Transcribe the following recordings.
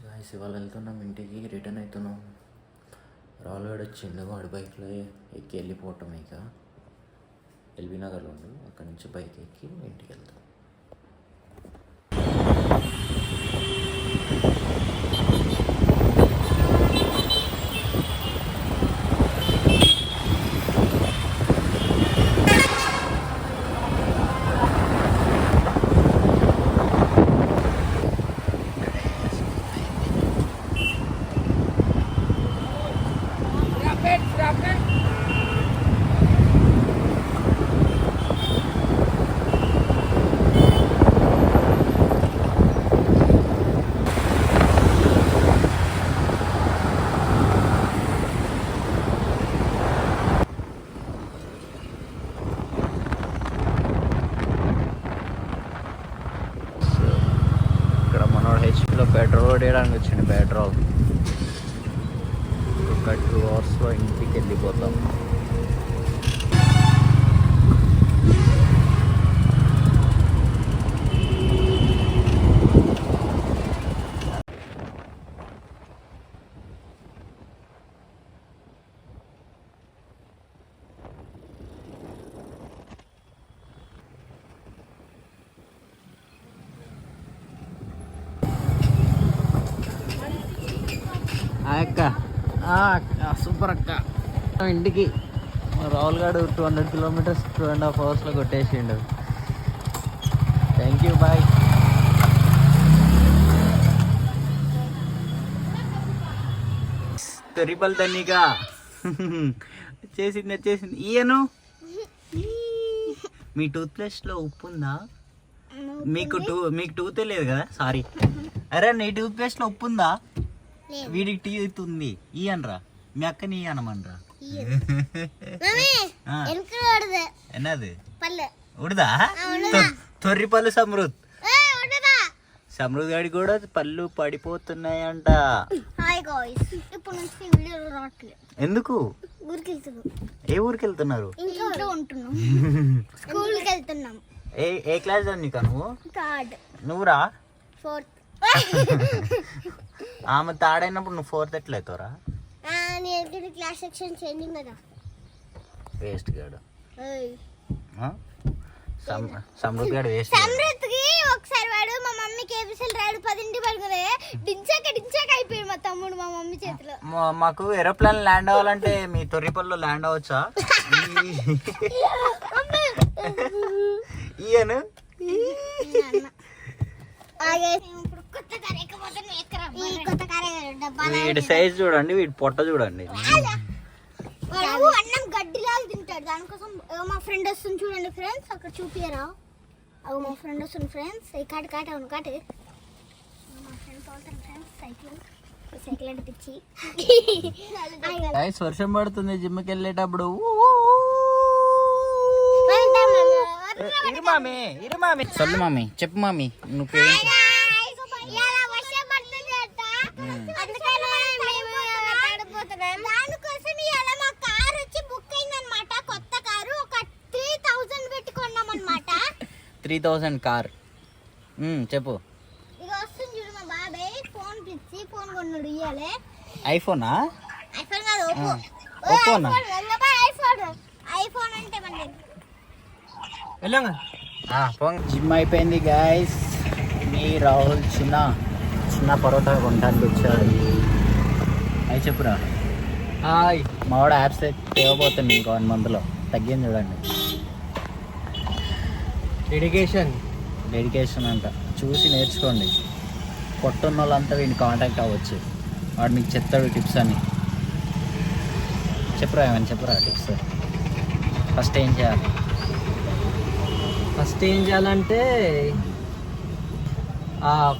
Guys ఇవాళ వెళ్తున్నాం ఇంటికి, రిటర్న్ అవుతున్నాం. రావులగడ వచ్చిండు, వాడి బైక్లో ఎక్కి వెళ్ళిపోవటం. ఇక ఎల్బీ నగర్లో ఉండు, అక్కడి నుంచి బైక్ ఎక్కి ఇంటికి వెళ్తాం. హెచ్పీలో పెట్రోల్ కొట్టేయడానికి వచ్చింది. పెట్రోల్ ఒక 2 అవర్స్లో ఇంటికి వెళ్ళిపోతాం. అక్క సూపర్ అక్క. ఇంటికి రాహుల్ గారు 200 కిలోమీటర్స్ 2.5 అవర్స్లో కొట్టేసిండు. Thank you, bye. తొరిపల్ తన్నీగా వచ్చేసింది. ఈయను మీ టూత్ పేస్ట్లో ఉప్పు ఉందా? మీకు టూత్ లేదు కదా, సారీ. అరే నీ టూత్ పేస్ట్లో ఉప్పు ఉందా? వీడికి టీ అవుతుంది. ఇయనరా మీ అక్కని అనమనరా. ఎన్నది ఉడదా? తొర్రి పళ్ళు సమృద్ గాడి కూడా పళ్ళు పడిపోతున్నాయంట. ఎందుకు? ఏ ఊరికి వెళ్తున్నారు? ఏ క్లాస్ నీకా నువ్వు? నువ్వురా ఆమె తాడైనప్పుడు నువ్వు 4th ఎట్లా అవుతావురా? క్లాస్ సెక్షన్ చేంజింగ్ కదా. వేస్ట్ గాడు. సమృద్ధి గాడు వేస్ట్. సమృద్ధికి ఒకసారి వాడు మా మమ్మీకి ఏబిసిల్ రాడు 10 పడుకునే డించాక అయిపోయింది మా తమ్ముడు మా మమ్మీ చేతిలో. మాకు ఏరోప్లేన్ ల్యాండ్ అవ్వాలంటే మీ తొర్రిపల్లిలో ల్యాండ్ అవ్వచ్చా? ఈయను వీడి సైజ్ చూడండి, వీడి పొట్ట చూడండి. అన్నం గడ్డిలాగా తింటాడు. దానికోసం మా ఫ్రెండ్ వస్తుంది చూడండి ఫ్రెండ్స్, అక్కడ చూపియరా? అవి మా ఫ్రెండ్ వస్తుంది ఫ్రెండ్స్. కాటు అవును కాటు. మా ఫ్రెండ్స్ అవుతారు ఫ్రెండ్స్. సైకిల్ అంటే పిచ్చి. వర్షం పడుతుంది జిమ్కి వెళ్ళేటప్పుడు. ఇరు మామి చల్లు మామి, చెప్పు మామి నువ్వు. దానికోసం ఇలా మా కార్ వచ్చి బుక్ అయిందన్నమాట. కొత్త కారు ఒక 3000 పెట్టి కొన్నాం అన్నమాట. 3000 కార్. చెప్పు. ఇక వస్తుంది చూడు మా బాబాయ్ ఫోన్ పిచ్చి ఫోన్ కొన్నాడు. ఇయ్యాలే ఐఫోనా? ఐఫోన్ కాదు, ఓపోనా? ఐఫోన్ అంటే మన జిమ్ అయిపోయింది గాయస్. మీ రాహుల్ చిన్న పరోటా కొనడానికి వచ్చాడు. అవి చెప్పురా. హాయ్. మావాడ యాప్స్ తేవబోతుంది ఇంకో 1 monthలో. తగ్గింది చూడండి. డెడికేషన్ అంట. చూసి నేర్చుకోండి. పొట్టున్న వాళ్ళంతా వీడిని కాంటాక్ట్ అవ్వచ్చు. వాడు మీకు చెప్తాడు టిప్స్ అని. చెప్పురా ఏమని చెప్పురా టిప్స్. ఫస్ట్ ఏం చేయాలంటే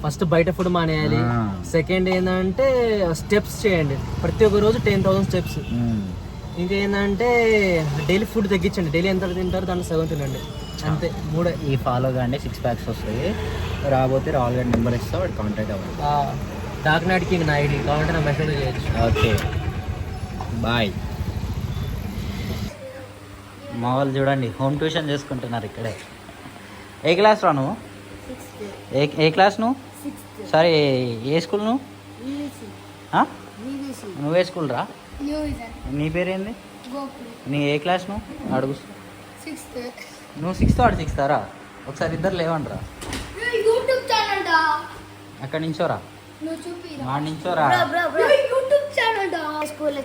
ఫస్ట్ బయట ఫుడ్ మానేయాలి. సెకండ్ ఏంటంటే స్టెప్స్ చేయండి. ప్రతి ఒక్క రోజు 10,000 స్టెప్స్. ఇంకా ఏంటంటే డైలీ ఫుడ్ తగ్గించండి. డైలీ ఎంత తింటారో దాన్ని సగం తినండి, అంతే. 3 ఈ ఫాలో కానీ 6 packs వస్తాయి. రాబోతే రాహుల్ గారి నెంబర్ ఇస్తా, వాడు కాంటాక్ట్ అవ్వండి. డార్క్ నైట్ కింగ్ నా ఐడి కావాలంటే నా మెసేజ్ చేయొచ్చు. Okay bye. మా వాళ్ళు చూడండి హోమ్ ట్యూషన్ చేసుకుంటున్నారు ఇక్కడే. ఏ క్లాస్ రా నువ్వు? ఏ క్లాస్ నువ్వు? సారీ ఏ స్కూల్ నువ్వు? ఆ? నువ్వే స్కూల్ రా? నీ పేరేంది? నీ ఏ క్లాస్ నువ్వు అడుగు. నువ్వు 6th వాడు 6th రా? ఒకసారి ఇద్దరు లేవండిరా. యూట్యూబ్ ఛానల్ అక్కడి నుంచోరా, మా నుంచోరా. యూట్యూబ్ ఛానల్ స్కూల్లో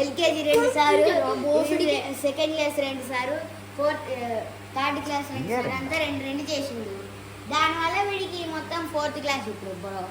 ఎల్కేజీ 2 సార్లు, సెకండ్ క్లాస్ 2 సార్లు, థర్డ్ క్లాస్ 2 సార్లు, అంతా 2 చేసిండు. దానివల్ల వీడికి మొత్తం 4th క్లాస్ ఇప్పుడు బ్రో.